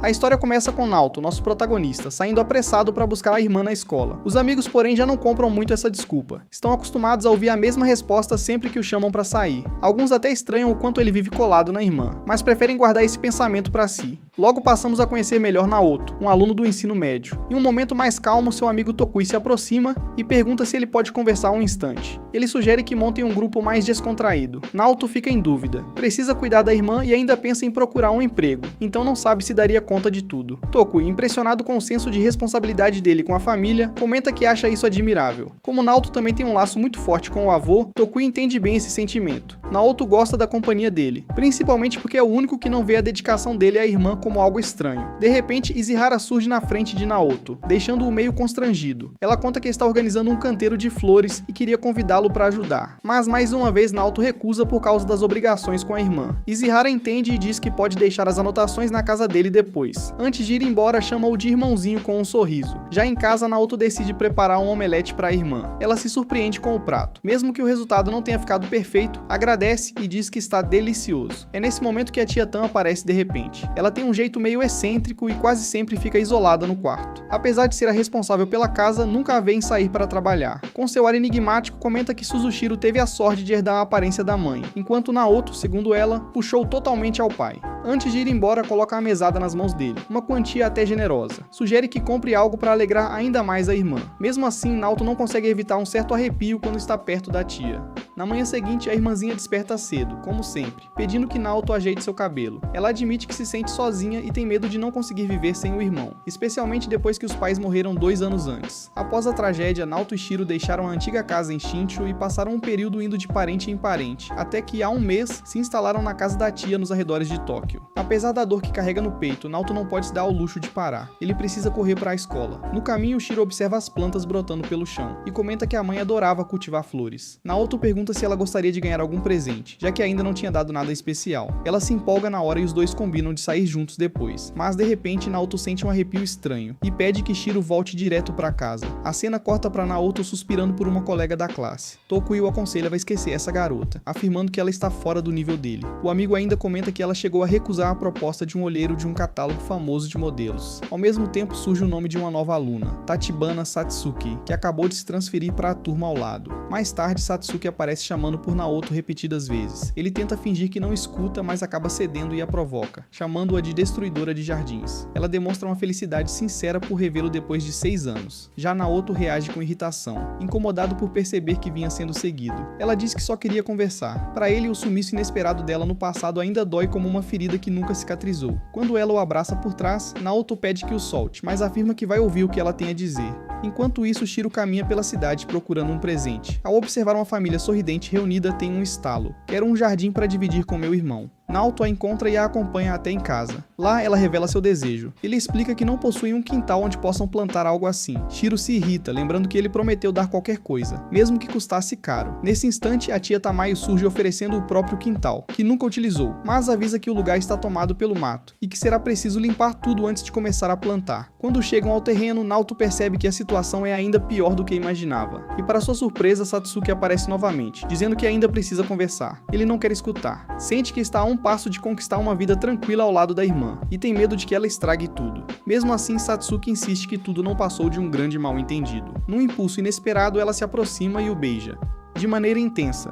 A história começa com Naoto, nosso protagonista, saindo apressado para buscar a irmã na escola. Os amigos, porém, já não compram muito essa desculpa. Estão acostumados a ouvir a mesma resposta sempre que o chamam para sair. Alguns até estranham o quanto ele vive colado na irmã, mas preferem guardar esse pensamento para si. Logo passamos a conhecer melhor Naoto, um aluno do ensino médio. Em um momento mais calmo, seu amigo Tokui se aproxima e pergunta se ele pode conversar um instante. Ele sugere que montem um grupo mais descontraído. Naoto fica em dúvida. Precisa cuidar da irmã e ainda pensa em procurar um emprego, então não sabe se daria conta de tudo. Tokui, impressionado com o senso de responsabilidade dele com a família, comenta que acha isso admirável. Como Naoto também tem um laço muito forte com o avô, Tokui entende bem esse sentimento. Naoto gosta da companhia dele, principalmente porque é o único que não vê a dedicação dele à irmã como algo estranho. De repente, Izihara surge na frente de Naoto, deixando-o meio constrangido. Ela conta que está organizando um canteiro de flores e queria convidá-lo para ajudar. Mas mais uma vez Naoto recusa por causa das obrigações com a irmã. Izihara entende e diz que pode deixar as anotações na casa dele depois. Antes de ir embora, chama-o de irmãozinho com um sorriso. Já em casa, Naoto decide preparar um omelete para a irmã. Ela se surpreende com o prato. Mesmo que o resultado não tenha ficado perfeito, agradece e diz que está delicioso. É nesse momento que a tia Tan aparece de repente. Ela tem um jeito meio excêntrico e quase sempre fica isolada no quarto. Apesar de ser a responsável pela casa, nunca a vê em sair para trabalhar. Com seu ar enigmático, comenta que Suzushiro teve a sorte de herdar a aparência da mãe, enquanto Naoto, segundo ela, puxou totalmente ao pai. Antes de ir embora, coloca a mesada nas mãos dele, uma quantia até generosa. Sugere que compre algo para alegrar ainda mais a irmã. Mesmo assim, Naoto não consegue evitar um certo arrepio quando está perto da tia. Na manhã seguinte, a irmãzinha desperta cedo, como sempre, pedindo que Naoto ajeite seu cabelo. Ela admite que se sente sozinha e tem medo de não conseguir viver sem o irmão, especialmente depois que os pais morreram 2 anos antes. Após a tragédia, Naoto e Shiro deixaram a antiga casa em Shinshu e passaram um período indo de parente em parente, até que há um mês se instalaram na casa da tia nos arredores de Tóquio. Apesar da dor que carrega no peito, Naoto não pode se dar ao luxo de parar. Ele precisa correr para a escola. No caminho, Shiro observa as plantas brotando pelo chão e comenta que a mãe adorava cultivar flores. Naoto pergunta se ela gostaria de ganhar algum presente, já que ainda não tinha dado nada especial. Ela se empolga na hora e os dois combinam de sair juntos depois. Mas de repente, Naoto sente um arrepio estranho e pede que Shiro volte direto para casa. A cena corta para Naoto suspirando por uma colega da classe. Tokui o aconselha a esquecer essa garota, afirmando que ela está fora do nível dele. O amigo ainda comenta que ela chegou a recusar a proposta de um olheiro de um catálogo famoso de modelos. Ao mesmo tempo surge o nome de uma nova aluna, Tachibana Satsuki, que acabou de se transferir para a turma ao lado. Mais tarde, Satsuki aparece chamando por Naoto repetidas vezes. Ele tenta fingir que não escuta, mas acaba cedendo e a provoca, chamando-a de destruidora de jardins. Ela demonstra uma felicidade sincera por revê-lo depois de 6 anos. Já Naoto reage com irritação, incomodado por perceber que vinha sendo seguido. Ela diz que só queria conversar. Para ele, o sumiço inesperado dela no passado ainda dói como uma ferida que nunca cicatrizou. Quando ela o abraça por trás, Naoto pede que o solte, mas afirma que vai ouvir o que ela tem a dizer. Enquanto isso, Shiro caminha pela cidade procurando um presente. Ao observar uma família sorridente reunida, tem um estalo. Quero um jardim para dividir com meu irmão. Naoto a encontra e a acompanha até em casa. Lá, ela revela seu desejo. Ele explica que não possuem um quintal onde possam plantar algo assim. Shiro se irrita, lembrando que ele prometeu dar qualquer coisa, mesmo que custasse caro. Nesse instante, a tia Tamayo surge oferecendo o próprio quintal, que nunca utilizou, mas avisa que o lugar está tomado pelo mato, e que será preciso limpar tudo antes de começar a plantar. Quando chegam ao terreno, Naoto percebe que a situação é ainda pior do que imaginava. E para sua surpresa, Satsuki aparece novamente, dizendo que ainda precisa conversar. Ele não quer escutar. Sente que está a um passo de conquistar uma vida tranquila ao lado da irmã, e tem medo de que ela estrague tudo. Mesmo assim, Satsuki insiste que tudo não passou de um grande mal-entendido. Num impulso inesperado, ela se aproxima e o beija, de maneira intensa.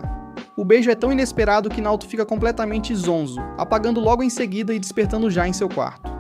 O beijo é tão inesperado que Naoto fica completamente zonzo, apagando logo em seguida e despertando já em seu quarto.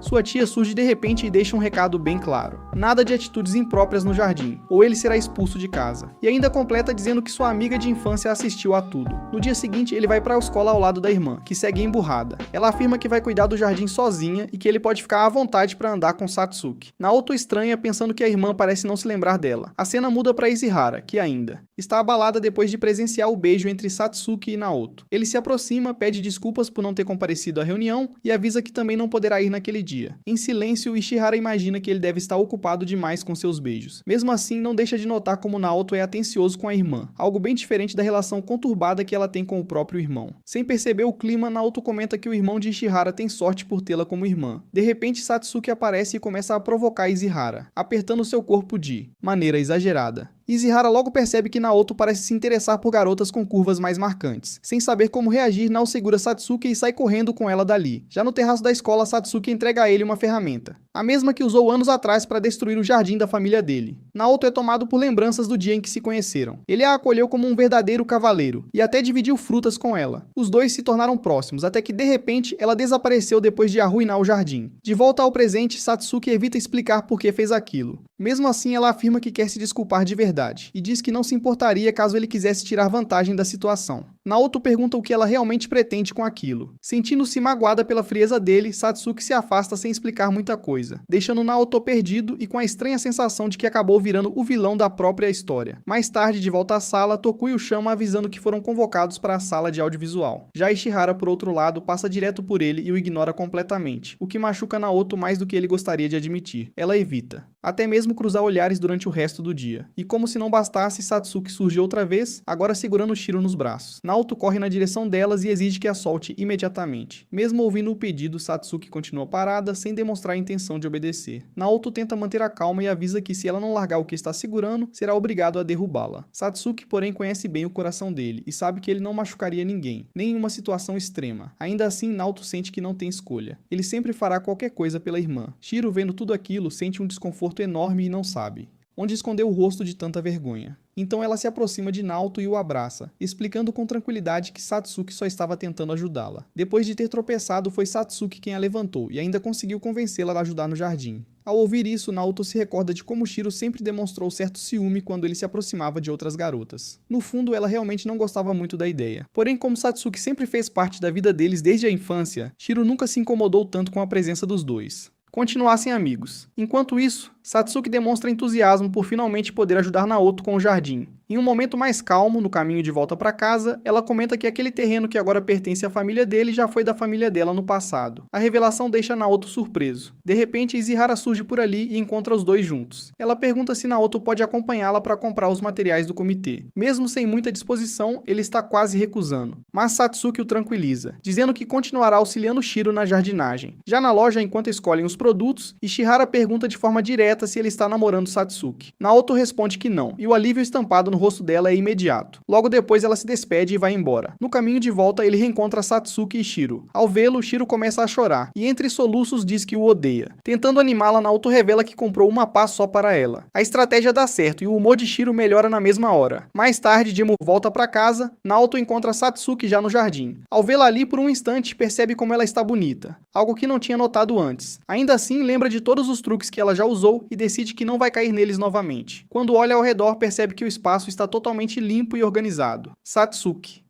Sua tia surge de repente e deixa um recado bem claro. Nada de atitudes impróprias no jardim, ou ele será expulso de casa. E ainda completa dizendo que sua amiga de infância assistiu a tudo. No dia seguinte, ele vai para a escola ao lado da irmã, que segue emburrada. Ela afirma que vai cuidar do jardim sozinha e que ele pode ficar à vontade para andar com Satsuki. Naoto estranha, pensando que a irmã parece não se lembrar dela. A cena muda para Izihara, que ainda está abalada depois de presenciar o beijo entre Satsuki e Naoto. Ele se aproxima, pede desculpas por não ter comparecido à reunião e avisa que também não poderá ir naquele dia. Em silêncio, Ishihara imagina que ele deve estar ocupado demais com seus beijos. Mesmo assim, não deixa de notar como Naoto é atencioso com a irmã, algo bem diferente da relação conturbada que ela tem com o próprio irmão. Sem perceber o clima, Naoto comenta que o irmão de Ishihara tem sorte por tê-la como irmã. De repente, Satsuki aparece e começa a provocar Ishihara, apertando seu corpo de maneira exagerada. Izihara logo percebe que Naoto parece se interessar por garotas com curvas mais marcantes. Sem saber como reagir, Nao segura Satsuki e sai correndo com ela dali. Já no terraço da escola, Satsuki entrega a ele uma ferramenta, a mesma que usou anos atrás para destruir o jardim da família dele. Naoto é tomado por lembranças do dia em que se conheceram. Ele a acolheu como um verdadeiro cavaleiro e até dividiu frutas com ela. Os dois se tornaram próximos, até que de repente ela desapareceu depois de arruinar o jardim. De volta ao presente, Satsuki evita explicar por que fez aquilo. Mesmo assim, ela afirma que quer se desculpar de verdade e diz que não se importaria caso ele quisesse tirar vantagem da situação. Naoto pergunta o que ela realmente pretende com aquilo. Sentindo-se magoada pela frieza dele, Satsuki se afasta sem explicar muita coisa, deixando Naoto perdido e com a estranha sensação de que acabou virando o vilão da própria história. Mais tarde, de volta à sala, Tokuyo chama avisando que foram convocados para a sala de audiovisual. Já Ishihara, por outro lado, passa direto por ele e o ignora completamente, o que machuca Naoto mais do que ele gostaria de admitir. Ela evita, até mesmo cruzar olhares durante o resto do dia. E como se não bastasse, Satsuki surge outra vez, agora segurando Shiro nos braços. Naoto corre na direção delas e exige que a solte imediatamente. Mesmo ouvindo o pedido, Satsuki continua parada, sem demonstrar a intenção de obedecer. Naoto tenta manter a calma e avisa que se ela não largar o que está segurando, será obrigado a derrubá-la. Satsuki, porém, conhece bem o coração dele e sabe que ele não machucaria ninguém, nem em uma situação extrema. Ainda assim, Naoto sente que não tem escolha. Ele sempre fará qualquer coisa pela irmã. Shiro, vendo tudo aquilo, sente um desconforto enorme e não sabe onde esconder o rosto de tanta vergonha. Então ela se aproxima de Naoto e o abraça, explicando com tranquilidade que Satsuki só estava tentando ajudá-la. Depois de ter tropeçado, foi Satsuki quem a levantou e ainda conseguiu convencê-la a ajudar no jardim. Ao ouvir isso, Naoto se recorda de como Shiro sempre demonstrou certo ciúme quando ele se aproximava de outras garotas. No fundo, ela realmente não gostava muito da ideia. Porém, como Satsuki sempre fez parte da vida deles desde a infância, Shiro nunca se incomodou tanto com a presença dos dois. Continuassem amigos. Enquanto isso, Satsuki demonstra entusiasmo por finalmente poder ajudar Naoto com o jardim. Em um momento mais calmo, no caminho de volta para casa, ela comenta que aquele terreno que agora pertence à família dele já foi da família dela no passado. A revelação deixa Naoto surpreso. De repente, Izihara surge por ali e encontra os dois juntos. Ela pergunta se Naoto pode acompanhá-la para comprar os materiais do comitê. Mesmo sem muita disposição, ele está quase recusando. Mas Satsuki o tranquiliza, dizendo que continuará auxiliando Shiro na jardinagem. Já na loja, enquanto escolhem os produtos, Ishihara pergunta de forma direta se ele está namorando Satsuki. Naoto responde que não, e o alívio estampado no rosto dela é imediato. Logo depois ela se despede e vai embora. No caminho de volta ele reencontra Satsuki e Shiro. Ao vê-lo, Shiro começa a chorar, e entre soluços diz que o odeia. Tentando animá-la, Naoto revela que comprou uma pá só para ela. A estratégia dá certo e o humor de Shiro melhora na mesma hora. Mais tarde, Jimo volta para casa, Naoto encontra Satsuki já no jardim. Ao vê-la ali por um instante, percebe como ela está bonita, algo que não tinha notado antes. Ainda assim, lembra de todos os truques que ela já usou e decide que não vai cair neles novamente. Quando olha ao redor, percebe que o espaço está totalmente limpo e organizado. Satsuki.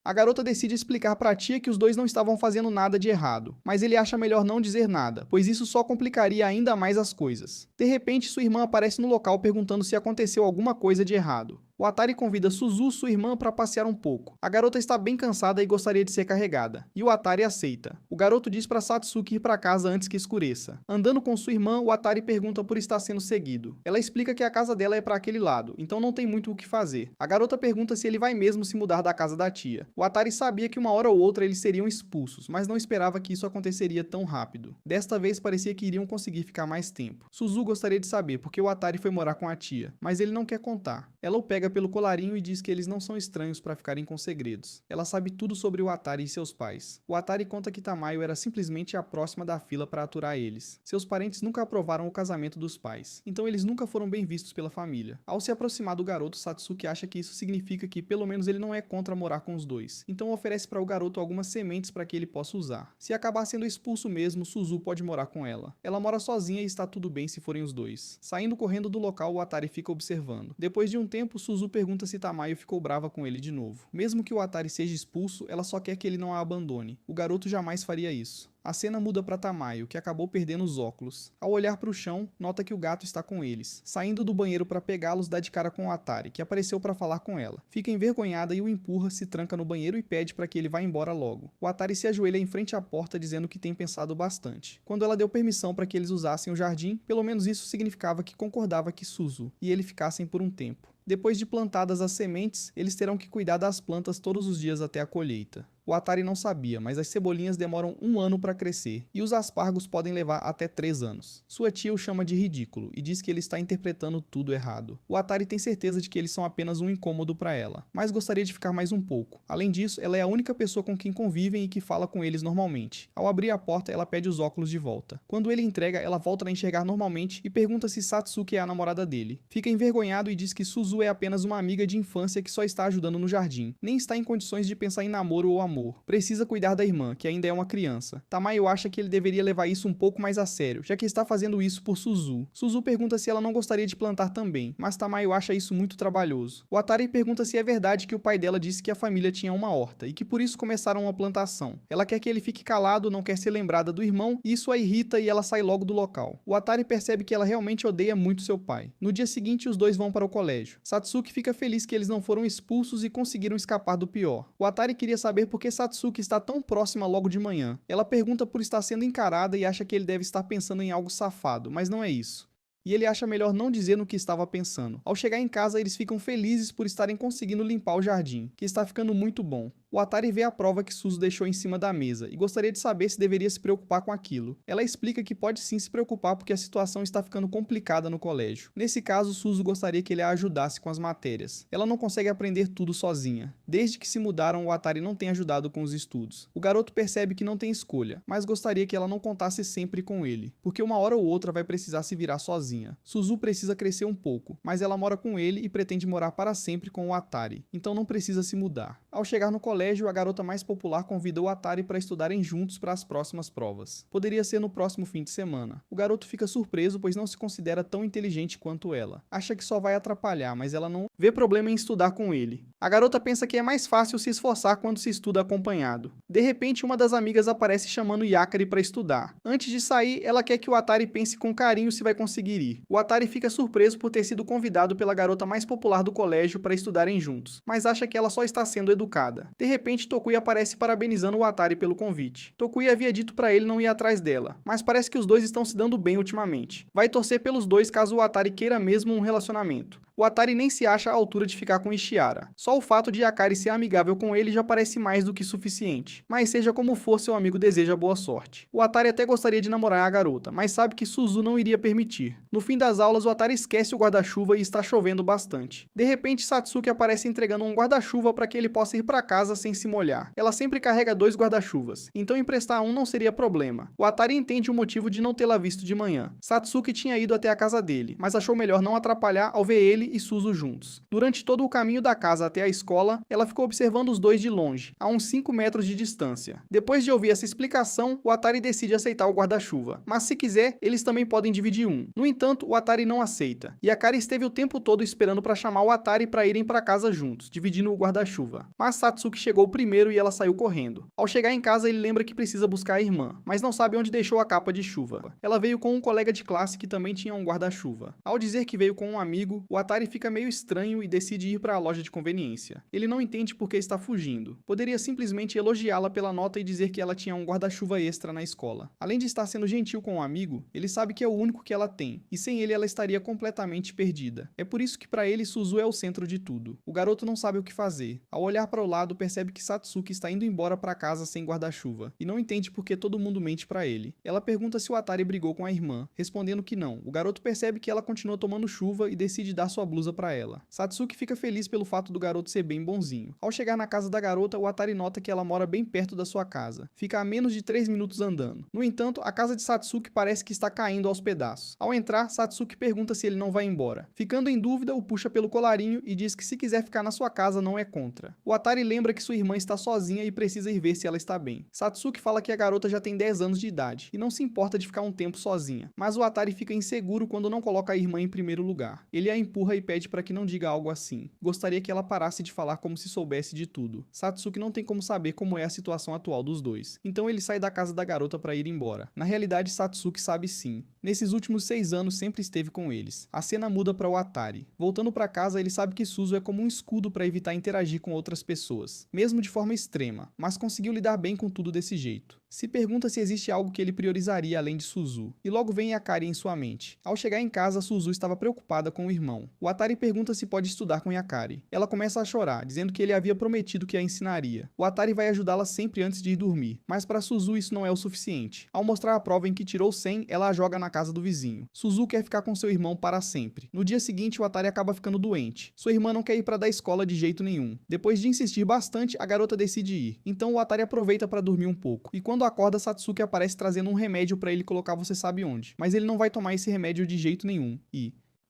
A garota decide explicar para a tia que os dois não estavam fazendo nada de errado, mas ele acha melhor não dizer nada, pois isso só complicaria ainda mais as coisas. De repente, sua irmã aparece no local perguntando se aconteceu alguma coisa de errado. O Atari convida Suzu, sua irmã, para passear um pouco. A garota está bem cansada e gostaria de ser carregada, e o Atari aceita. O garoto diz para Satsuki ir para casa antes que escureça. Andando com sua irmã, o Atari pergunta por estar sendo seguido. Ela explica que a casa dela é para aquele lado, então não tem muito o que fazer. A garota pergunta se ele vai mesmo se mudar da casa da tia. O Atari sabia que uma hora ou outra eles seriam expulsos, mas não esperava que isso aconteceria tão rápido. Desta vez parecia que iriam conseguir ficar mais tempo. Suzu gostaria de saber porque o Atari foi morar com a tia, mas ele não quer contar. Ela o pega pelo colarinho e diz que eles não são estranhos para ficarem com segredos. Ela sabe tudo sobre o Atari e seus pais. O Atari conta que Tamayo era simplesmente a próxima da fila para aturar eles. Seus parentes nunca aprovaram o casamento dos pais, então eles nunca foram bem vistos pela família. Ao se aproximar do garoto, Satsuki acha que isso significa que pelo menos ele não é contra morar com os dois, então oferece para o garoto algumas sementes para que ele possa usar. Se acabar sendo expulso mesmo, Suzu pode morar com ela. Ela mora sozinha e está tudo bem se forem os dois. Saindo correndo do local, o Atari fica observando. Depois de um tempo, Suzu pergunta se Tamayo ficou brava com ele de novo. Mesmo que o Atari seja expulso, ela só quer que ele não a abandone. O garoto jamais faria isso. A cena muda para Tamayo, que acabou perdendo os óculos. Ao olhar para o chão, nota que o gato está com eles. Saindo do banheiro para pegá-los, dá de cara com o Atari, que apareceu para falar com ela. Fica envergonhada e o empurra, se tranca no banheiro e pede para que ele vá embora logo. O Atari se ajoelha em frente à porta dizendo que tem pensado bastante. Quando ela deu permissão para que eles usassem o jardim, pelo menos isso significava que concordava que Suzu e ele ficassem por um tempo. Depois de plantadas as sementes, eles terão que cuidar das plantas todos os dias até a colheita. O Atari não sabia, mas as cebolinhas demoram 1 ano para crescer, e os aspargos podem levar até 3 anos. Sua tia o chama de ridículo e diz que ele está interpretando tudo errado. O Atari tem certeza de que eles são apenas um incômodo para ela, mas gostaria de ficar mais um pouco. Além disso, ela é a única pessoa com quem convivem e que fala com eles normalmente. Ao abrir a porta, ela pede os óculos de volta. Quando ele entrega, ela volta a enxergar normalmente e pergunta se Satsuki é a namorada dele. Fica envergonhado e diz que Suzu é apenas uma amiga de infância que só está ajudando no jardim. Nem está em condições de pensar em namoro ou amor. Precisa cuidar da irmã, que ainda é uma criança. Tamayo acha que ele deveria levar isso um pouco mais a sério, já que está fazendo isso por Suzu. Suzu pergunta se ela não gostaria de plantar também, mas Tamayo acha isso muito trabalhoso. O Atari pergunta se é verdade que o pai dela disse que a família tinha uma horta e que por isso começaram uma plantação. Ela quer que ele fique calado, não quer ser lembrada do irmão, e isso a irrita e ela sai logo do local. O Atari percebe que ela realmente odeia muito seu pai. No dia seguinte, os dois vão para o colégio. Satsuki fica feliz que eles não foram expulsos e conseguiram escapar do pior. O Atari queria saber por que Satsuki está tão próxima logo de manhã. Ela pergunta por estar sendo encarada e acha que ele deve estar pensando em algo safado, mas não é isso. E ele acha melhor não dizer no que estava pensando. Ao chegar em casa, eles ficam felizes por estarem conseguindo limpar o jardim, que está ficando muito bom. O Atari vê a prova que Suzu deixou em cima da mesa e gostaria de saber se deveria se preocupar com aquilo. Ela explica que pode sim se preocupar porque a situação está ficando complicada no colégio. Nesse caso, Suzu gostaria que ele a ajudasse com as matérias. Ela não consegue aprender tudo sozinha. Desde que se mudaram, o Atari não tem ajudado com os estudos. O garoto percebe que não tem escolha, mas gostaria que ela não contasse sempre com ele, porque uma hora ou outra vai precisar se virar sozinha. Suzu precisa crescer um pouco, mas ela mora com ele e pretende morar para sempre com o Atari, então não precisa se mudar. Ao chegar no colégio, a garota mais popular convida o Atari para estudarem juntos para as próximas provas. Poderia ser no próximo fim de semana. O garoto fica surpreso, pois não se considera tão inteligente quanto ela. Acha que só vai atrapalhar, mas ela não vê problema em estudar com ele. A garota pensa que é mais fácil se esforçar quando se estuda acompanhado. De repente, uma das amigas aparece chamando Yakari para estudar. Antes de sair, ela quer que o Atari pense com carinho se vai conseguir ir. O Atari fica surpreso por ter sido convidado pela garota mais popular do colégio para estudarem juntos, mas acha que ela só está sendo educada. De repente, Tokui aparece parabenizando o Atari pelo convite. Tokui havia dito para ele não ir atrás dela, mas parece que os dois estão se dando bem ultimamente. Vai torcer pelos dois caso o Atari queira mesmo um relacionamento. O Atari nem se acha à altura de ficar com Ishiara. Só o fato de Yakari ser amigável com ele já parece mais do que suficiente. Mas seja como for, seu amigo deseja boa sorte. O Atari até gostaria de namorar a garota, mas sabe que Suzu não iria permitir. No fim das aulas, o Atari esquece o guarda-chuva e está chovendo bastante. De repente, Satsuki aparece entregando um guarda-chuva para que ele possa ir para casa sem se molhar. Ela sempre carrega 2 guarda-chuvas, então emprestar um não seria problema. O Atari entende o motivo de não tê-la visto de manhã. Satsuki tinha ido até a casa dele, mas achou melhor não atrapalhar ao ver ele e Suzu juntos. Durante todo o caminho da casa até a escola, ela ficou observando os dois de longe, a uns 5 metros de distância. Depois de ouvir essa explicação, o Atari decide aceitar o guarda-chuva, mas se quiser, eles também podem dividir um. No entanto, o Atari não aceita, e Yakari esteve o tempo todo esperando para chamar o Atari para irem para casa juntos, dividindo o guarda-chuva. Mas Satsuki chegou primeiro e ela saiu correndo. Ao chegar em casa, ele lembra que precisa buscar a irmã, mas não sabe onde deixou a capa de chuva. Ela veio com um colega de classe que também tinha um guarda-chuva. Ao dizer que veio com um amigo, o Atari fica meio estranho e decide ir para a loja de conveniência. Ele não entende por que está fugindo. Poderia simplesmente elogiá-la pela nota e dizer que ela tinha um guarda-chuva extra na escola. Além de estar sendo gentil com o amigo, ele sabe que é o único que ela tem, e sem ele ela estaria completamente perdida. É por isso que para ele Suzu é o centro de tudo. O garoto não sabe o que fazer. Ao olhar para o lado, percebe que Satsuki está indo embora para casa sem guarda-chuva, e não entende por que todo mundo mente para ele. Ela pergunta se o Atari brigou com a irmã, respondendo que não. O garoto percebe que ela continua tomando chuva e decide dar sua blusa para ela. Satsuki fica feliz pelo fato do garoto ser bem bonzinho. Ao chegar na casa da garota, o Atari nota que ela mora bem perto da sua casa. Fica a menos de 3 minutos andando. No entanto, a casa de Satsuki parece que está caindo aos pedaços. Ao entrar, Satsuki pergunta se ele não vai embora. Ficando em dúvida, o puxa pelo colarinho e diz que se quiser ficar na sua casa não é contra. O Atari lembra que sua irmã está sozinha e precisa ir ver se ela está bem. Satsuki fala que a garota já tem 10 anos de idade e não se importa de ficar um tempo sozinha, mas o Atari fica inseguro quando não coloca a irmã em primeiro lugar. Ele a empurra e pede para que não diga algo assim. Gostaria que ela parasse de falar como se soubesse de tudo. Satsuki não tem como saber como é a situação atual dos dois, então ele sai da casa da garota para ir embora. Na realidade, Satsuki sabe sim. Nesses últimos 6 anos sempre esteve com eles. A cena muda para o Atari. Voltando para casa, ele sabe que Suzu é como um escudo para evitar interagir com outras pessoas, mesmo de forma extrema, mas conseguiu lidar bem com tudo desse jeito. Se pergunta se existe algo que ele priorizaria além de Suzu, e logo vem Yakari em sua mente. Ao chegar em casa, Suzu estava preocupada com o irmão. O Atari pergunta se pode estudar com Yakari. Ela começa a chorar, dizendo que ele havia prometido que a ensinaria. O Atari vai ajudá-la sempre antes de ir dormir, mas para Suzu isso não é o suficiente. Ao mostrar a prova em que tirou 100, ela a joga na casa do vizinho. Suzu quer ficar com seu irmão para sempre. No dia seguinte, o Atari acaba ficando doente. Sua irmã não quer ir para da escola de jeito nenhum. Depois de insistir bastante, a garota decide ir. Então o Atari aproveita para dormir um pouco. E quando acorda, Satsuki aparece trazendo um remédio para ele colocar você sabe onde. Mas ele não vai tomar esse remédio de jeito nenhum.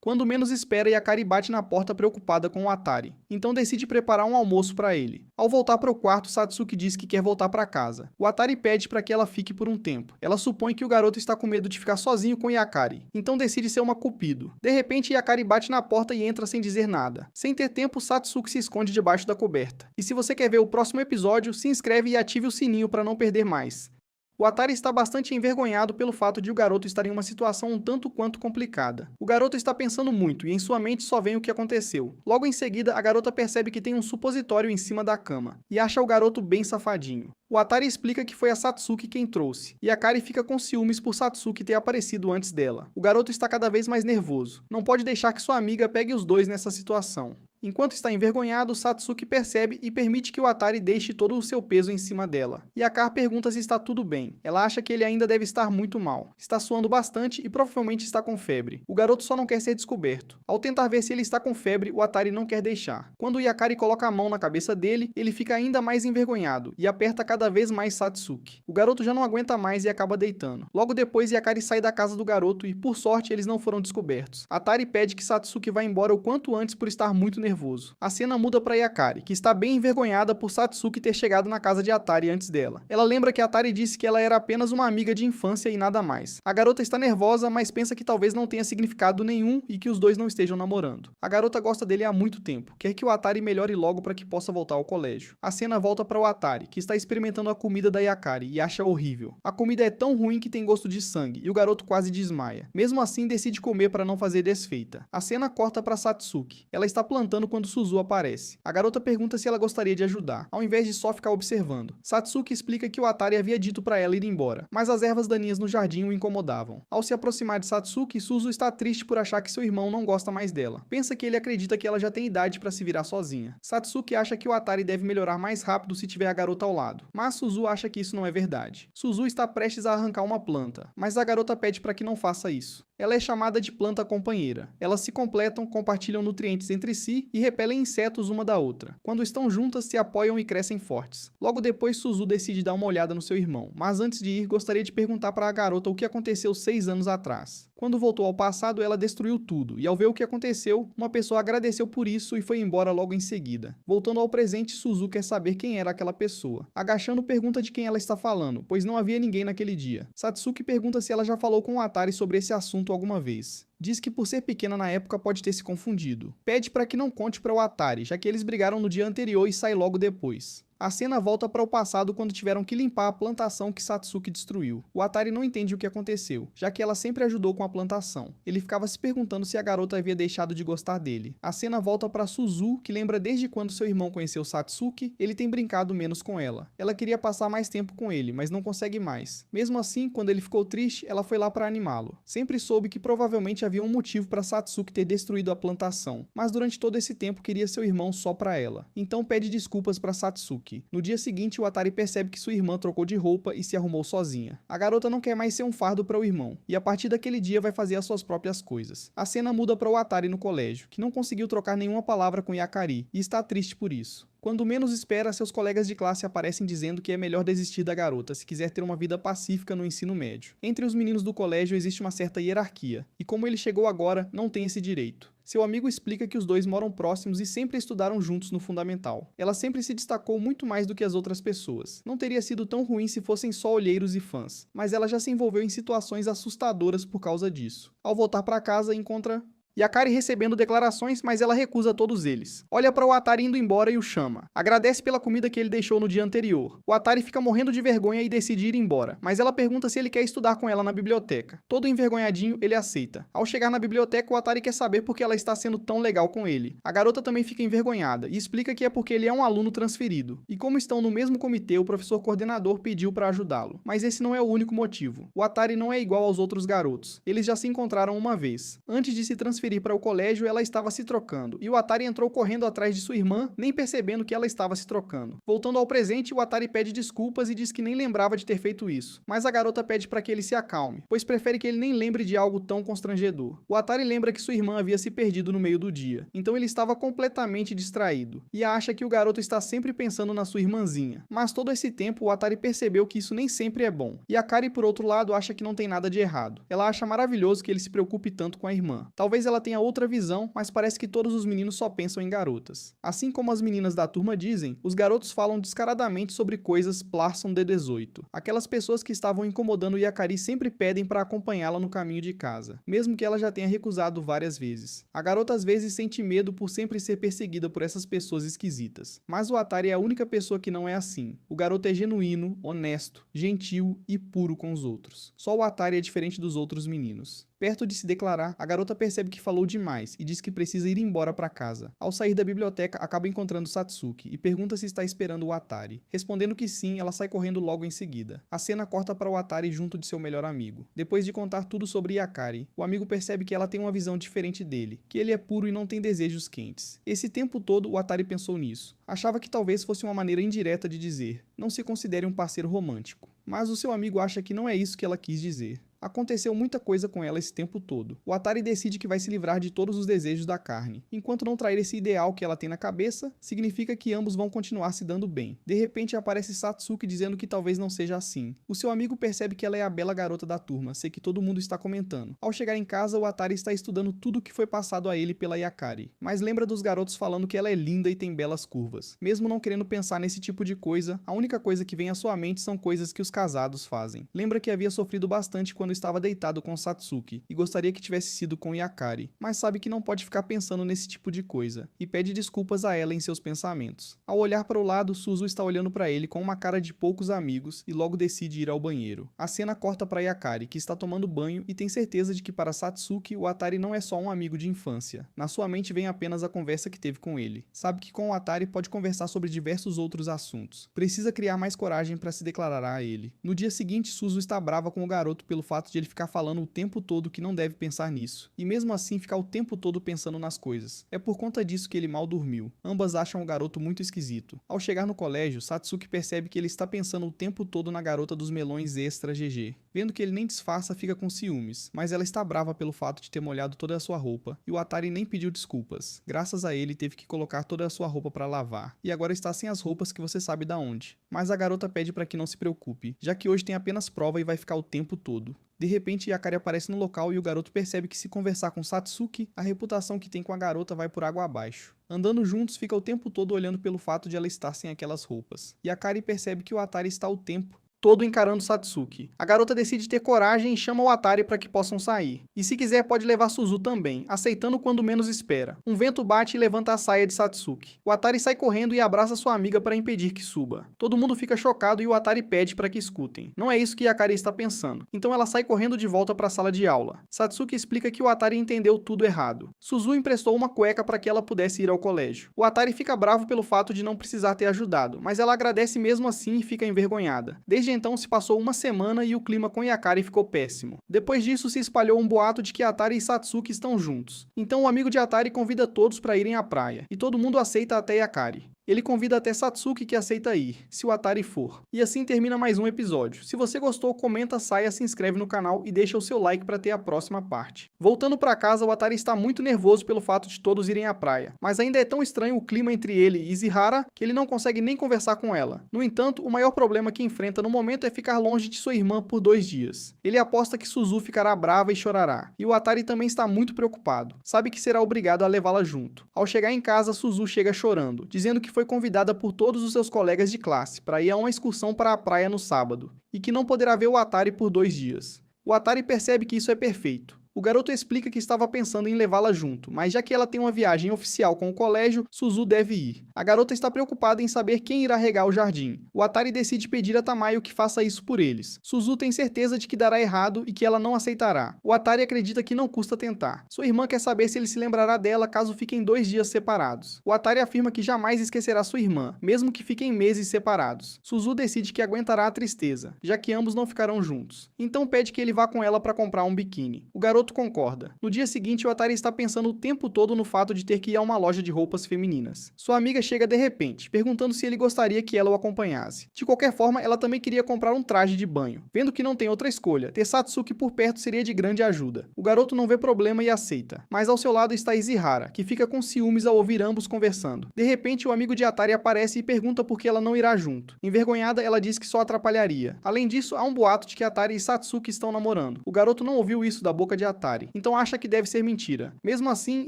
Quando menos espera, Yakari bate na porta preocupada com o Atari. Então decide preparar um almoço para ele. Ao voltar para o quarto, Satsuki diz que quer voltar para casa. O Atari pede para que ela fique por um tempo. Ela supõe que o garoto está com medo de ficar sozinho com Yakari. Então decide ser uma cupido. De repente, Yakari bate na porta e entra sem dizer nada. Sem ter tempo, Satsuki se esconde debaixo da coberta. E se você quer ver o próximo episódio, se inscreve e ative o sininho para não perder mais. O Atari está bastante envergonhado pelo fato de o garoto estar em uma situação um tanto quanto complicada. O garoto está pensando muito e em sua mente só vem o que aconteceu. Logo em seguida, a garota percebe que tem um supositório em cima da cama e acha o garoto bem safadinho. O Atari explica que foi a Satsuki quem trouxe, e Yakari fica com ciúmes por Satsuki ter aparecido antes dela. O garoto está cada vez mais nervoso. Não pode deixar que sua amiga pegue os dois nessa situação. Enquanto está envergonhado, Satsuki percebe e permite que o Atari deixe todo o seu peso em cima dela. Yakar pergunta se está tudo bem. Ela acha que ele ainda deve estar muito mal. Está suando bastante e provavelmente está com febre. O garoto só não quer ser descoberto. Ao tentar ver se ele está com febre, o Atari não quer deixar. Quando Yakari coloca a mão na cabeça dele, ele fica ainda mais envergonhado e aperta cada vez mais Satsuki. O garoto já não aguenta mais e acaba deitando. Logo depois, Yakari sai da casa do garoto e, por sorte, eles não foram descobertos. Atari pede que Satsuki vá embora o quanto antes por estar muito nervoso. A cena muda para Yakari, que está bem envergonhada por Satsuki ter chegado na casa de Atari antes dela. Ela lembra que Atari disse que ela era apenas uma amiga de infância e nada mais. A garota está nervosa, mas pensa que talvez não tenha significado nenhum e que os dois não estejam namorando. A garota gosta dele há muito tempo, quer que o Atari melhore logo para que possa voltar ao colégio. A cena volta para o Atari, que está experimentando a comida da Yakari e acha horrível. A comida é tão ruim que tem gosto de sangue e o garoto quase desmaia. Mesmo assim, decide comer para não fazer desfeita. A cena corta para Satsuki. Ela está plantando quando Suzu aparece. A garota pergunta se ela gostaria de ajudar, ao invés de só ficar observando. Satsuki explica que o Atari havia dito para ela ir embora, mas as ervas daninhas no jardim o incomodavam. Ao se aproximar de Satsuki, Suzu está triste por achar que seu irmão não gosta mais dela. Pensa que ele acredita que ela já tem idade para se virar sozinha. Satsuki acha que o Atari deve melhorar mais rápido se tiver a garota ao lado, mas Suzu acha que isso não é verdade. Suzu está prestes a arrancar uma planta, mas a garota pede para que não faça isso. Ela é chamada de planta companheira. Elas se completam, compartilham nutrientes entre si e repelem insetos uma da outra. Quando estão juntas, se apoiam e crescem fortes. Logo depois, Suzu decide dar uma olhada no seu irmão, mas antes de ir, gostaria de perguntar para a garota o que aconteceu 6 anos atrás. Quando voltou ao passado, ela destruiu tudo, e ao ver o que aconteceu, uma pessoa agradeceu por isso e foi embora logo em seguida. Voltando ao presente, Suzu quer saber quem era aquela pessoa. Agachando, pergunta de quem ela está falando, pois não havia ninguém naquele dia. Satsuki pergunta se ela já falou com o Atari sobre esse assunto alguma vez. Diz que por ser pequena na época pode ter se confundido. Pede para que não conte para o Atari, já que eles brigaram no dia anterior e sai logo depois. A cena volta para o passado quando tiveram que limpar a plantação que Satsuki destruiu. O Atari não entende o que aconteceu, já que ela sempre ajudou com a plantação. Ele ficava se perguntando se a garota havia deixado de gostar dele. A cena volta para Suzu, que lembra desde quando seu irmão conheceu Satsuki, ele tem brincado menos com ela. Ela queria passar mais tempo com ele, mas não consegue mais. Mesmo assim, quando ele ficou triste, ela foi lá para animá-lo. Sempre soube que provavelmente havia um motivo para Satsuki ter destruído a plantação, mas durante todo esse tempo queria seu irmão só para ela. Então pede desculpas para Satsuki. No dia seguinte, o Atari percebe que sua irmã trocou de roupa e se arrumou sozinha. A garota não quer mais ser um fardo para o irmão, e a partir daquele dia vai fazer as suas próprias coisas. A cena muda para o Atari no colégio, que não conseguiu trocar nenhuma palavra com Yakari, e está triste por isso. Quando menos espera, seus colegas de classe aparecem dizendo que é melhor desistir da garota se quiser ter uma vida pacífica no ensino médio. Entre os meninos do colégio existe uma certa hierarquia, e como ele chegou agora, não tem esse direito. Seu amigo explica que os dois moram próximos e sempre estudaram juntos no fundamental. Ela sempre se destacou muito mais do que as outras pessoas. Não teria sido tão ruim se fossem só olheiros e fãs, mas ela já se envolveu em situações assustadoras por causa disso. Ao voltar para casa, encontra E Akari recebendo declarações, mas ela recusa todos eles. Olha para o Atari indo embora e o chama. Agradece pela comida que ele deixou no dia anterior. O Atari fica morrendo de vergonha e decide ir embora, mas ela pergunta se ele quer estudar com ela na biblioteca. Todo envergonhadinho, ele aceita. Ao chegar na biblioteca, o Atari quer saber por que ela está sendo tão legal com ele. A garota também fica envergonhada e explica que é porque ele é um aluno transferido. E como estão no mesmo comitê, o professor coordenador pediu para ajudá-lo. Mas esse não é o único motivo. O Atari não é igual aos outros garotos. Eles já se encontraram uma vez. Antes de se transferir para o colégio, ela estava se trocando, e o Atari entrou correndo atrás de sua irmã, nem percebendo que ela estava se trocando. Voltando ao presente, o Atari pede desculpas e diz que nem lembrava de ter feito isso, mas a garota pede para que ele se acalme, pois prefere que ele nem lembre de algo tão constrangedor. O Atari lembra que sua irmã havia se perdido no meio do dia, então ele estava completamente distraído, e acha que o garoto está sempre pensando na sua irmãzinha. Mas todo esse tempo, o Atari percebeu que isso nem sempre é bom, e a Kari, por outro lado, acha que não tem nada de errado. Ela acha maravilhoso que ele se preocupe tanto com a irmã. Talvez ela tenha outra visão, mas parece que todos os meninos só pensam em garotas. Assim como as meninas da turma dizem, os garotos falam descaradamente sobre coisas Plarson de 18. Aquelas pessoas que estavam incomodando Yakari sempre pedem para acompanhá-la no caminho de casa, mesmo que ela já tenha recusado várias vezes. A garota às vezes sente medo por sempre ser perseguida por essas pessoas esquisitas. Mas o Atari é a única pessoa que não é assim. O garoto é genuíno, honesto, gentil e puro com os outros. Só o Atari é diferente dos outros meninos. Perto de se declarar, a garota percebe que falou demais e diz que precisa ir embora para casa. Ao sair da biblioteca, acaba encontrando Satsuki e pergunta se está esperando o Atari. Respondendo que sim, ela sai correndo logo em seguida. A cena corta para o Atari junto de seu melhor amigo. Depois de contar tudo sobre Yakari, o amigo percebe que ela tem uma visão diferente dele, que ele é puro e não tem desejos quentes. Esse tempo todo, o Atari pensou nisso. Achava que talvez fosse uma maneira indireta de dizer, não se considere um parceiro romântico. Mas o seu amigo acha que não é isso que ela quis dizer. Aconteceu muita coisa com ela esse tempo todo. O Atari decide que vai se livrar de todos os desejos da carne. Enquanto não trair esse ideal que ela tem na cabeça, significa que ambos vão continuar se dando bem. De repente aparece Satsuki dizendo que talvez não seja assim. O seu amigo percebe que ela é a bela garota da turma, sei que todo mundo está comentando. Ao chegar em casa, o Atari está estudando tudo o que foi passado a ele pela Yakari. Mas lembra dos garotos falando que ela é linda e tem belas curvas. Mesmo não querendo pensar nesse tipo de coisa, a única coisa que vem à sua mente são coisas que os casados fazem. Lembra que havia sofrido bastante quando estava deitado com Satsuki e gostaria que tivesse sido com Yakari, mas sabe que não pode ficar pensando nesse tipo de coisa e pede desculpas a ela em seus pensamentos. Ao olhar para o lado, Suzu está olhando para ele com uma cara de poucos amigos e logo decide ir ao banheiro. A cena corta para Yakari, que está tomando banho e tem certeza de que para Satsuki o Atari não é só um amigo de infância. Na sua mente vem apenas a conversa que teve com ele. Sabe que com o Atari pode conversar sobre diversos outros assuntos. Precisa criar mais coragem para se declarar a ele. No dia seguinte, Suzu está brava com o garoto pelo fato de ele ficar falando o tempo todo que não deve pensar nisso, e mesmo assim ficar o tempo todo pensando nas coisas. É por conta disso que ele mal dormiu. Ambas acham o garoto muito esquisito. Ao chegar no colégio, Satsuki percebe que ele está pensando o tempo todo na garota dos melões extra GG. Vendo que ele nem disfarça, fica com ciúmes, mas ela está brava pelo fato de ter molhado toda a sua roupa, e o Atari nem pediu desculpas. Graças a ele, teve que colocar toda a sua roupa para lavar, e agora está sem as roupas que você sabe da onde. Mas a garota pede para que não se preocupe, já que hoje tem apenas prova e vai ficar o tempo todo. De repente, Yakari aparece no local e o garoto percebe que se conversar com Satsuki, a reputação que tem com a garota vai por água abaixo. Andando juntos, fica o tempo todo olhando pelo fato de ela estar sem aquelas roupas. Yakari percebe que o Atari está o tempo todo encarando Satsuki. A garota decide ter coragem e chama o Atari para que possam sair. E se quiser pode levar Suzu também, aceitando quando menos espera. Um vento bate e levanta a saia de Satsuki. O Atari sai correndo e abraça sua amiga para impedir que suba. Todo mundo fica chocado e o Atari pede para que escutem. Não é isso que Yakari está pensando. Então ela sai correndo de volta para a sala de aula. Satsuki explica que o Atari entendeu tudo errado. Suzu emprestou uma cueca para que ela pudesse ir ao colégio. O Atari fica bravo pelo fato de não precisar ter ajudado, mas ela agradece mesmo assim e fica envergonhada. Desde então se passou uma semana e o clima com Yakari ficou péssimo. Depois disso se espalhou um boato de que Atari e Satsuki estão juntos. Então o amigo de Atari convida todos para irem à praia, e todo mundo aceita até Yakari. Ele convida até Satsuki, que aceita ir, se o Atari for. E assim termina mais um episódio. Se você gostou, comenta, saia, se inscreve no canal e deixa o seu like para ter a próxima parte. Voltando para casa, o Atari está muito nervoso pelo fato de todos irem à praia. Mas ainda é tão estranho o clima entre ele e Izihara que ele não consegue nem conversar com ela. No entanto, o maior problema que enfrenta no momento é ficar longe de sua irmã por 2 dias. Ele aposta que Suzu ficará brava e chorará. E o Atari também está muito preocupado. Sabe que será obrigado a levá-la junto. Ao chegar em casa, Suzu chega chorando, dizendo que foi convidada por todos os seus colegas de classe para ir a uma excursão para a praia no sábado, e que não poderá ver o Atari por 2 dias. O Atari percebe que isso é perfeito. O garoto explica que estava pensando em levá-la junto, mas já que ela tem uma viagem oficial com o colégio, Suzu deve ir. A garota está preocupada em saber quem irá regar o jardim. O Atari decide pedir a Tamayo que faça isso por eles. Suzu tem certeza de que dará errado e que ela não aceitará. O Atari acredita que não custa tentar. Sua irmã quer saber se ele se lembrará dela caso fiquem 2 dias separados. O Atari afirma que jamais esquecerá sua irmã, mesmo que fiquem meses separados. Suzu decide que aguentará a tristeza, já que ambos não ficarão juntos. Então pede que ele vá com ela para comprar um biquíni. O garoto concorda. No dia seguinte, o Atari está pensando o tempo todo no fato de ter que ir a uma loja de roupas femininas. Sua amiga chega de repente, perguntando se ele gostaria que ela o acompanhasse. De qualquer forma, ela também queria comprar um traje de banho. Vendo que não tem outra escolha, ter Satsuki por perto seria de grande ajuda. O garoto não vê problema e aceita. Mas ao seu lado está Izihara, que fica com ciúmes ao ouvir ambos conversando. De repente, o amigo de Atari aparece e pergunta por que ela não irá junto. Envergonhada, ela diz que só atrapalharia. Além disso, há um boato de que Atari e Satsuki estão namorando. O garoto não ouviu isso da boca de Atari, então acha que deve ser mentira. Mesmo assim,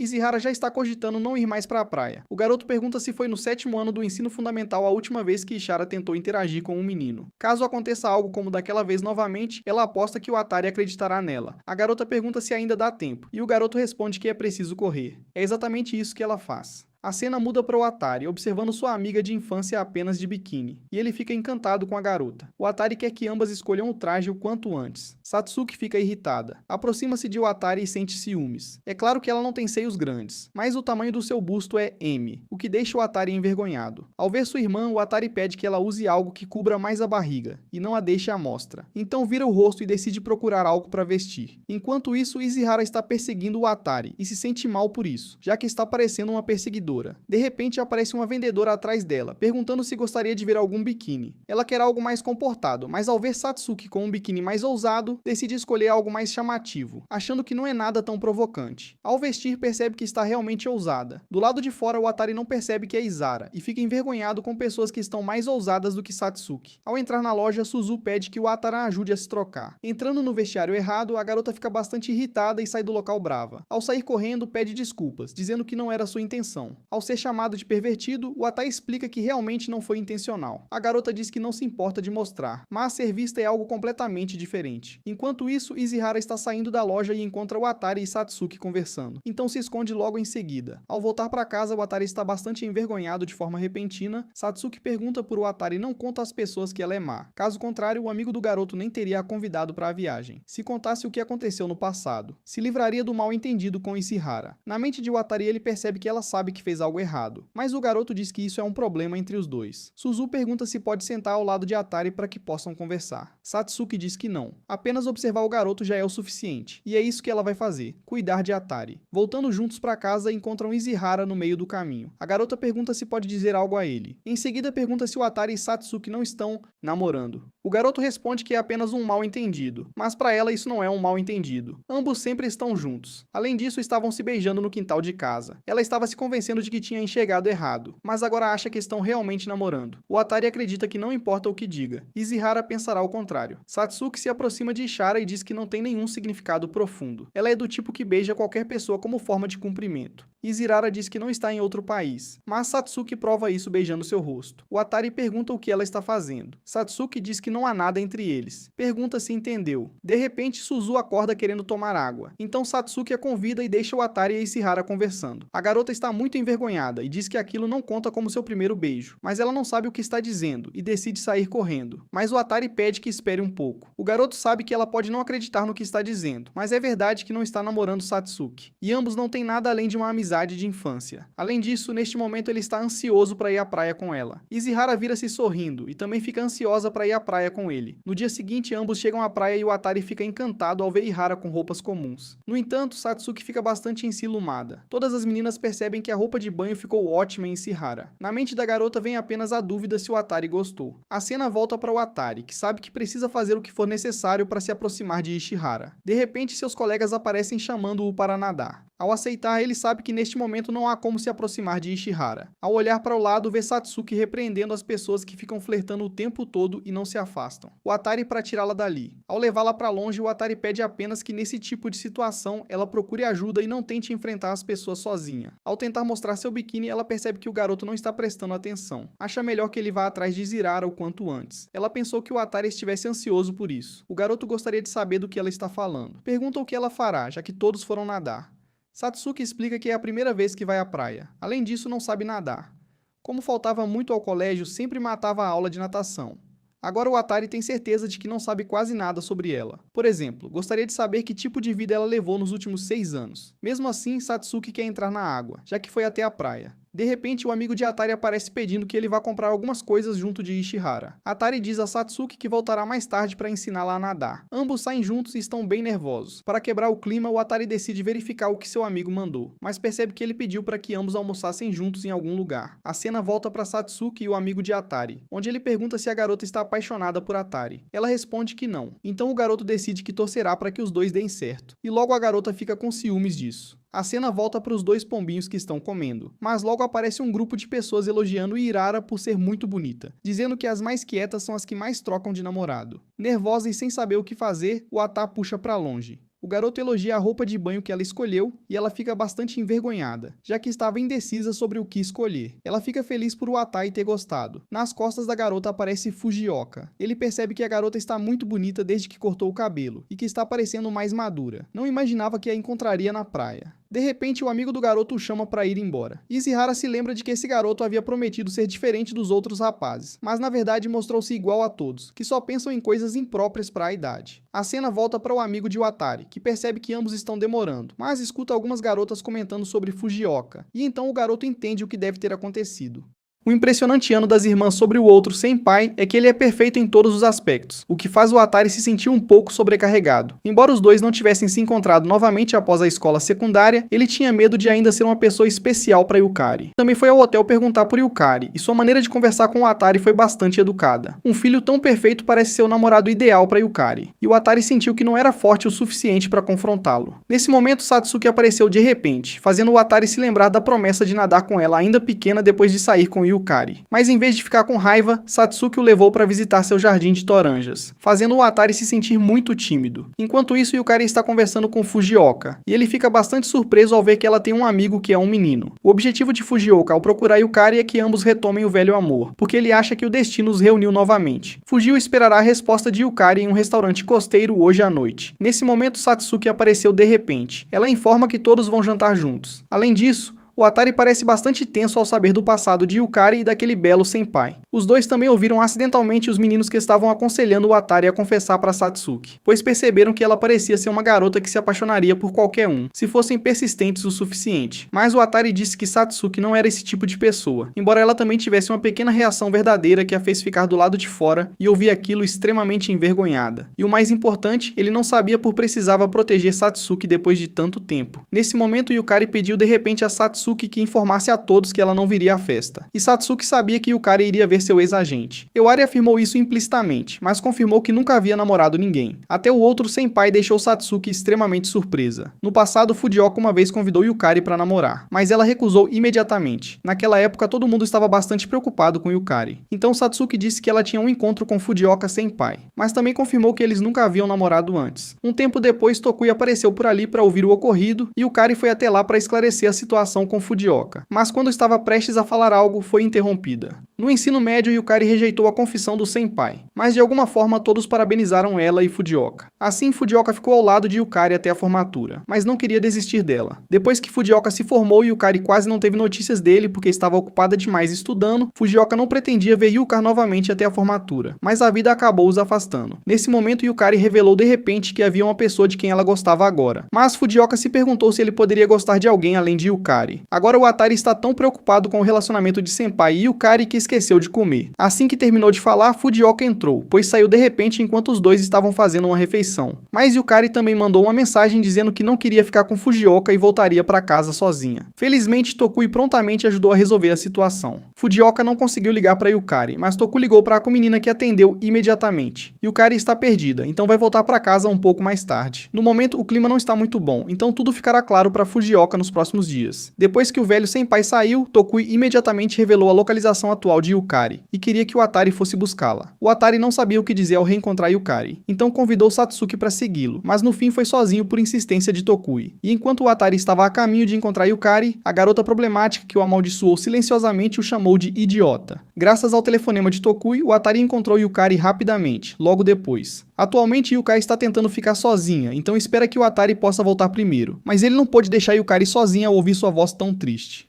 Izihara já está cogitando não ir mais para a praia. O garoto pergunta se foi no 7º ano do ensino fundamental a última vez que Ishara tentou interagir com um menino. Caso aconteça algo como daquela vez novamente, ela aposta que o Atari acreditará nela. A garota pergunta se ainda dá tempo, e o garoto responde que é preciso correr. É exatamente isso que ela faz. A cena muda para o Atari, observando sua amiga de infância apenas de biquíni, e ele fica encantado com a garota. O Atari quer que ambas escolham o traje o quanto antes. Satsuki fica irritada. Aproxima-se de Atari e sente ciúmes. É claro que ela não tem seios grandes, mas o tamanho do seu busto é M, o que deixa o Atari envergonhado. Ao ver sua irmã, o Atari pede que ela use algo que cubra mais a barriga, e não a deixe à mostra. Então vira o rosto e decide procurar algo para vestir. Enquanto isso, Izihara está perseguindo o Atari, e se sente mal por isso, já que está parecendo uma perseguidora. De repente aparece uma vendedora atrás dela, perguntando se gostaria de ver algum biquíni. Ela quer algo mais comportado, mas ao ver Satsuki com um biquíni mais ousado, decide escolher algo mais chamativo, achando que não é nada tão provocante. Ao vestir, percebe que está realmente ousada. Do lado de fora, o Atari não percebe que é Izara, e fica envergonhado com pessoas que estão mais ousadas do que Satsuki. Ao entrar na loja, Suzu pede que o Atara ajude a se trocar. Entrando no vestiário errado, a garota fica bastante irritada e sai do local brava. Ao sair correndo, pede desculpas, dizendo que não era sua intenção. Ao ser chamado de pervertido, o Atari explica que realmente não foi intencional. A garota diz que não se importa de mostrar, mas ser vista é algo completamente diferente. Enquanto isso, Izihara está saindo da loja e encontra o Atari e Satsuki conversando. Então se esconde logo em seguida. Ao voltar para casa, o Atari está bastante envergonhado de forma repentina. Satsuki pergunta por o Atari e não conta às pessoas que ela é má. Caso contrário, o amigo do garoto nem teria a convidado para a viagem. Se contasse o que aconteceu no passado, se livraria do mal entendido com Izihara. Na mente de Atari, ele percebe que ela sabe que fez algo errado, mas o garoto diz que isso é um problema entre os dois. Suzu pergunta se pode sentar ao lado de Atari para que possam conversar. Satsuki diz que não. Apenas observar o garoto já é o suficiente, e é isso que ela vai fazer, cuidar de Atari. Voltando juntos para casa, encontram Izihara no meio do caminho. A garota pergunta se pode dizer algo a ele. Em seguida, pergunta se o Atari e Satsuki não estão namorando. O garoto responde que é apenas um mal entendido, mas para ela isso não é um mal entendido. Ambos sempre estão juntos. Além disso, estavam se beijando no quintal de casa. Ela estava se convencendo de que tinha enxergado errado, mas agora acha que estão realmente namorando. O Atari acredita que não importa o que diga. Izihara pensará o contrário. Satsuki se aproxima de Ishara e diz que não tem nenhum significado profundo. Ela é do tipo que beija qualquer pessoa como forma de cumprimento. Izihara diz que não está em outro país, mas Satsuki prova isso beijando seu rosto. O Atari pergunta o que ela está fazendo. Satsuki diz que não há nada entre eles. Pergunta se entendeu. De repente, Suzu acorda querendo tomar água. Então Satsuki a convida e deixa o Atari e Ishihara conversando. A garota está muito envergonhada e diz que aquilo não conta como seu primeiro beijo, mas ela não sabe o que está dizendo e decide sair correndo. Mas o Atari pede que espere um pouco. O garoto sabe que ela pode não acreditar no que está dizendo, mas é verdade que não está namorando Satsuki. E ambos não têm nada além de uma amizade de infância. Além disso, neste momento ele está ansioso para ir à praia com ela. Izihara vira-se sorrindo e também fica ansiosa para ir à praia com ele. No dia seguinte, ambos chegam à praia e o Atari fica encantado ao ver Ihara com roupas comuns. No entanto, Satsuki fica bastante encilumada. Todas as meninas percebem que a roupa de banho ficou ótima em Ishihara. Na mente da garota vem apenas a dúvida se o Atari gostou. A cena volta para o Atari, que sabe que precisa fazer o que for necessário para se aproximar de Ishihara. De repente, seus colegas aparecem chamando-o para nadar. Ao aceitar, ele sabe que neste momento não há como se aproximar de Ishihara. Ao olhar para o lado, vê Satsuki repreendendo as pessoas que ficam flertando o tempo todo e não se afastam. O Atari para tirá-la dali. Ao levá-la para longe, o Atari pede apenas que nesse tipo de situação ela procure ajuda e não tente enfrentar as pessoas sozinha. Ao tentar mostrar seu biquíni, ela percebe que o garoto não está prestando atenção. Acha melhor que ele vá atrás de Zirara o quanto antes. Ela pensou que o Atari estivesse ansioso por isso. O garoto gostaria de saber do que ela está falando. Pergunta o que ela fará, já que todos foram nadar. Satsuki explica que é a primeira vez que vai à praia. Além disso, não sabe nadar. Como faltava muito ao colégio, sempre matava a aula de natação. Agora o Atari tem certeza de que não sabe quase nada sobre ela. Por exemplo, gostaria de saber que tipo de vida ela levou nos últimos 6 anos. Mesmo assim, Satsuki quer entrar na água, já que foi até a praia. De repente, o amigo de Atari aparece pedindo que ele vá comprar algumas coisas junto de Ishihara. Atari diz a Satsuki que voltará mais tarde para ensiná-la a nadar. Ambos saem juntos e estão bem nervosos. Para quebrar o clima, o Atari decide verificar o que seu amigo mandou, mas percebe que ele pediu para que ambos almoçassem juntos em algum lugar. A cena volta para Satsuki e o amigo de Atari, onde ele pergunta se a garota está apaixonada por Atari. Ela responde que não. Então o garoto decide que torcerá para que os dois deem certo. E logo a garota fica com ciúmes disso. A cena volta para os dois pombinhos que estão comendo, mas logo aparece um grupo de pessoas elogiando Irara por ser muito bonita, dizendo que as mais quietas são as que mais trocam de namorado. Nervosa e sem saber o que fazer, o Ata puxa para longe. O garoto elogia a roupa de banho que ela escolheu e ela fica bastante envergonhada, já que estava indecisa sobre o que escolher. Ela fica feliz por o Atai ter gostado. Nas costas da garota aparece Fujioka. Ele percebe que a garota está muito bonita desde que cortou o cabelo e que está parecendo mais madura. Não imaginava que a encontraria na praia. De repente, o amigo do garoto o chama para ir embora. Ishihara se lembra de que esse garoto havia prometido ser diferente dos outros rapazes, mas na verdade mostrou-se igual a todos, que só pensam em coisas impróprias para a idade. A cena volta para o amigo de Watari, que percebe que ambos estão demorando, mas escuta algumas garotas comentando sobre Fujioka, e então o garoto entende o que deve ter acontecido. O impressionante ano das irmãs sobre o outro senpai é que ele é perfeito em todos os aspectos, o que faz o Atari se sentir um pouco sobrecarregado. Embora os dois não tivessem se encontrado novamente após a escola secundária, ele tinha medo de ainda ser uma pessoa especial para Yukari. Também foi ao hotel perguntar por Yukari, e sua maneira de conversar com o Atari foi bastante educada. Um filho tão perfeito parece ser o namorado ideal para Yukari, e o Atari sentiu que não era forte o suficiente para confrontá-lo. Nesse momento, Satsuki apareceu de repente, fazendo o Atari se lembrar da promessa de nadar com ela ainda pequena depois de sair com Yukari. Mas em vez de ficar com raiva, Satsuki o levou para visitar seu jardim de toranjas, fazendo o Atari se sentir muito tímido. Enquanto isso, Yukari está conversando com Fujioka, e ele fica bastante surpreso ao ver que ela tem um amigo que é um menino. O objetivo de Fujioka ao procurar Yukari é que ambos retomem o velho amor, porque ele acha que o destino os reuniu novamente. Fujio esperará a resposta de Yukari em um restaurante costeiro hoje à noite. Nesse momento, Satsuki apareceu de repente. Ela informa que todos vão jantar juntos. Além disso, o Atari parece bastante tenso ao saber do passado de Yukari e daquele belo senpai. Os dois também ouviram acidentalmente os meninos que estavam aconselhando o Atari a confessar para Satsuki, pois perceberam que ela parecia ser uma garota que se apaixonaria por qualquer um, se fossem persistentes o suficiente. Mas o Atari disse que Satsuki não era esse tipo de pessoa, embora ela também tivesse uma pequena reação verdadeira que a fez ficar do lado de fora e ouvir aquilo extremamente envergonhada. E o mais importante, ele não sabia por precisava proteger Satsuki depois de tanto tempo. Nesse momento, Yukari pediu de repente a Satsuki que informasse a todos que ela não viria à festa. E Satsuki sabia que Yukari iria ver seu ex-agente. Ewari afirmou isso implicitamente, mas confirmou que nunca havia namorado ninguém. Até o outro senpai deixou Satsuki extremamente surpresa. No passado, Fujioka uma vez convidou Yukari para namorar, mas ela recusou imediatamente. Naquela época, todo mundo estava bastante preocupado com Yukari. Então Satsuki disse que ela tinha um encontro com Fujioka senpai, mas também confirmou que eles nunca haviam namorado antes. Um tempo depois, Tokui apareceu por ali para ouvir o ocorrido e Yukari foi até lá para esclarecer a situação com Fujioka, mas quando estava prestes a falar algo, foi interrompida. No ensino médio, Yukari rejeitou a confissão do senpai, mas de alguma forma todos parabenizaram ela e Fujioka. Assim, Fujioka ficou ao lado de Yukari até a formatura, mas não queria desistir dela. Depois que Fujioka se formou, Yukari quase não teve notícias dele porque estava ocupada demais estudando. Fujioka não pretendia ver Yukari novamente até a formatura, mas a vida acabou os afastando. Nesse momento, Yukari revelou de repente que havia uma pessoa de quem ela gostava agora, mas Fujioka se perguntou se ele poderia gostar de alguém além de Yukari. Agora o Atari está tão preocupado com o relacionamento de Senpai e Yukari que esqueceu de comer. Assim que terminou de falar, Fujioka entrou, pois saiu de repente enquanto os dois estavam fazendo uma refeição. Mas Yukari também mandou uma mensagem dizendo que não queria ficar com Fujioka e voltaria para casa sozinha. Felizmente, Tokui prontamente ajudou a resolver a situação. Fujioka não conseguiu ligar para Yukari, mas Tokui ligou para a menina que atendeu imediatamente. Yukari está perdida, então vai voltar para casa um pouco mais tarde. No momento, o clima não está muito bom, então tudo ficará claro para Fujioka nos próximos dias. Depois que o velho Senpai saiu, Tokui imediatamente revelou a localização atual de Yukari e queria que o Atari fosse buscá-la. O Atari não sabia o que dizer ao reencontrar Yukari, então convidou Satsuki para segui-lo, mas no fim foi sozinho por insistência de Tokui. E enquanto o Atari estava a caminho de encontrar Yukari, a garota problemática que o amaldiçoou silenciosamente o chamou de idiota. Graças ao telefonema de Tokui, o Atari encontrou Yukari rapidamente, logo depois. Atualmente, Yukari está tentando ficar sozinha, então espera que o Atari possa voltar primeiro, mas ele não pôde deixar Yukari sozinha ao ouvir sua voz tão triste.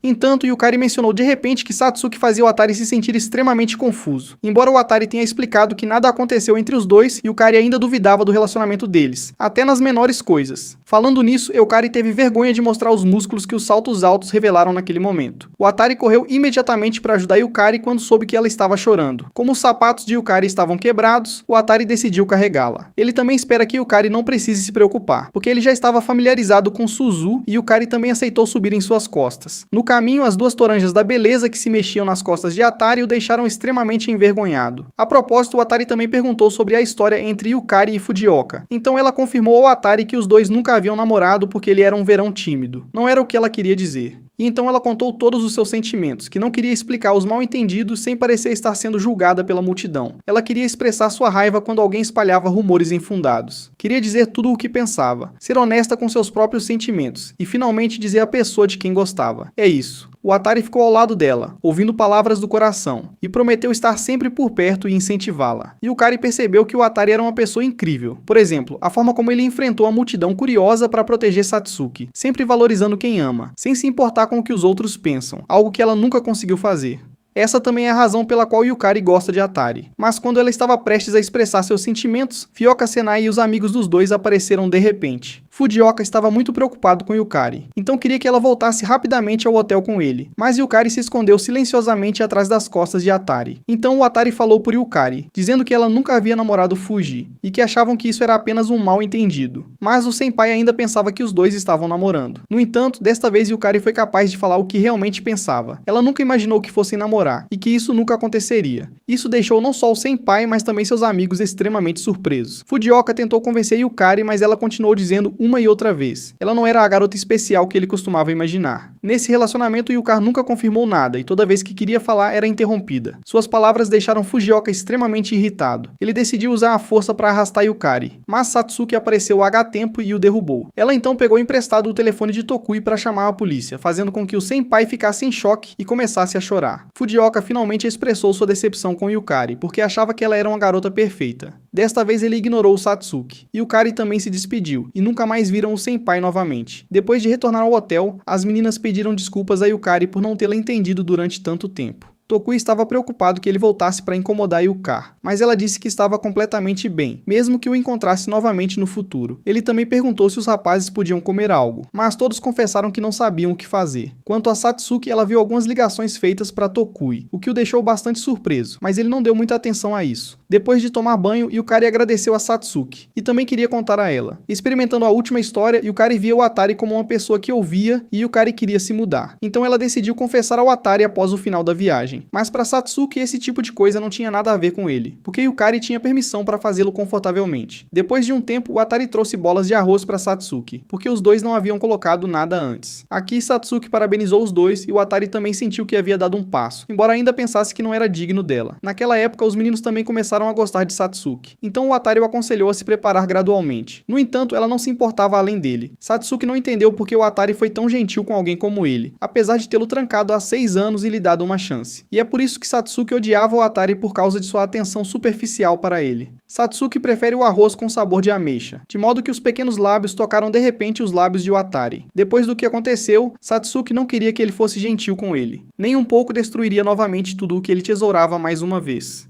Entanto, Yukari mencionou de repente que Satsuki fazia o Atari se sentir extremamente confuso. Embora o Atari tenha explicado que nada aconteceu entre os dois, Yukari ainda duvidava do relacionamento deles, até nas menores coisas. Falando nisso, Yukari teve vergonha de mostrar os músculos que os saltos altos revelaram naquele momento. O Atari correu imediatamente para ajudar Yukari quando soube que ela estava chorando. Como os sapatos de Yukari estavam quebrados, o Atari decidiu carregá-la. Ele também espera que Yukari não precise se preocupar, porque ele já estava familiarizado com Suzu e Yukari também aceitou subir em suas costas. No caminho, as duas toranjas da beleza que se mexiam nas costas de Atari o deixaram extremamente envergonhado. A propósito, o Atari também perguntou sobre a história entre Yukari e Fujioka. Então ela confirmou ao Atari que os dois nunca haviam namorado porque ele era um verão tímido. Não era o que ela queria dizer. E então ela contou todos os seus sentimentos, que não queria explicar os mal-entendidos sem parecer estar sendo julgada pela multidão. Ela queria expressar sua raiva quando alguém espalhava rumores infundados. Queria dizer tudo o que pensava, ser honesta com seus próprios sentimentos, e finalmente dizer à pessoa de quem gostava. É isso. O Atari ficou ao lado dela, ouvindo palavras do coração, e prometeu estar sempre por perto e incentivá-la. E Yukari percebeu que o Atari era uma pessoa incrível. Por exemplo, a forma como ele enfrentou a multidão curiosa para proteger Satsuki, sempre valorizando quem ama, sem se importar com o que os outros pensam, algo que ela nunca conseguiu fazer. Essa também é a razão pela qual Yukari gosta de Atari. Mas quando ela estava prestes a expressar seus sentimentos, Fuyuka Senai e os amigos dos dois apareceram de repente. Fujioka estava muito preocupado com Yukari, então queria que ela voltasse rapidamente ao hotel com ele, mas Yukari se escondeu silenciosamente atrás das costas de Atari. Então o Atari falou por Yukari, dizendo que ela nunca havia namorado Fuji, e que achavam que isso era apenas um mal-entendido. Mas o senpai ainda pensava que os dois estavam namorando. No entanto, desta vez Yukari foi capaz de falar o que realmente pensava. Ela nunca imaginou que fossem namorar, e que isso nunca aconteceria. Isso deixou não só o senpai, mas também seus amigos extremamente surpresos. Fujioka tentou convencer Yukari, mas ela continuou dizendo uma e outra vez. Ela não era a garota especial que ele costumava imaginar. Nesse relacionamento, Yukari nunca confirmou nada e toda vez que queria falar era interrompida. Suas palavras deixaram Fujioka extremamente irritado. Ele decidiu usar a força para arrastar Yukari, mas Satsuki apareceu a tempo e o derrubou. Ela então pegou emprestado o telefone de Tokui para chamar a polícia, fazendo com que o senpai ficasse em choque e começasse a chorar. Fujioka finalmente expressou sua decepção com Yukari, porque achava que ela era uma garota perfeita. Desta vez ele ignorou o Satsuki. Yukari também se despediu, e nunca mais viram o senpai novamente. Depois de retornar ao hotel, as meninas pediram desculpas a Yukari por não tê-la entendido durante tanto tempo. Tokui estava preocupado que ele voltasse para incomodar Yukari, mas ela disse que estava completamente bem, mesmo que o encontrasse novamente no futuro. Ele também perguntou se os rapazes podiam comer algo, mas todos confessaram que não sabiam o que fazer. Quanto a Satsuki, ela viu algumas ligações feitas para Tokui, o que o deixou bastante surpreso, mas ele não deu muita atenção a isso. Depois de tomar banho, Yukari agradeceu a Satsuki, e também queria contar a ela. Experimentando a última história, Yukari via o Atari como uma pessoa que ouvia, e Yukari queria se mudar. Então ela decidiu confessar ao Atari após o final da viagem. Mas para Satsuki esse tipo de coisa não tinha nada a ver com ele, porque Yukari tinha permissão para fazê-lo confortavelmente. Depois de um tempo, o Atari trouxe bolas de arroz para Satsuki, porque os dois não haviam colocado nada antes. Aqui Satsuki parabenizou os dois e o Atari também sentiu que havia dado um passo, embora ainda pensasse que não era digno dela. Naquela época, os meninos também começaram a gostar de Satsuki, então o Atari o aconselhou a se preparar gradualmente. No entanto, ela não se importava além dele. Satsuki não entendeu porque o Atari foi tão gentil com alguém como ele, apesar de tê-lo trancado há 6 anos e lhe dado uma chance. E é por isso que Satsuki odiava o Atari por causa de sua atenção superficial para ele. Satsuki prefere o arroz com sabor de ameixa, de modo que os pequenos lábios tocaram de repente os lábios de Atari. Depois do que aconteceu, Satsuki não queria que ele fosse gentil com ele. Nem um pouco destruiria novamente tudo o que ele tesourava mais uma vez.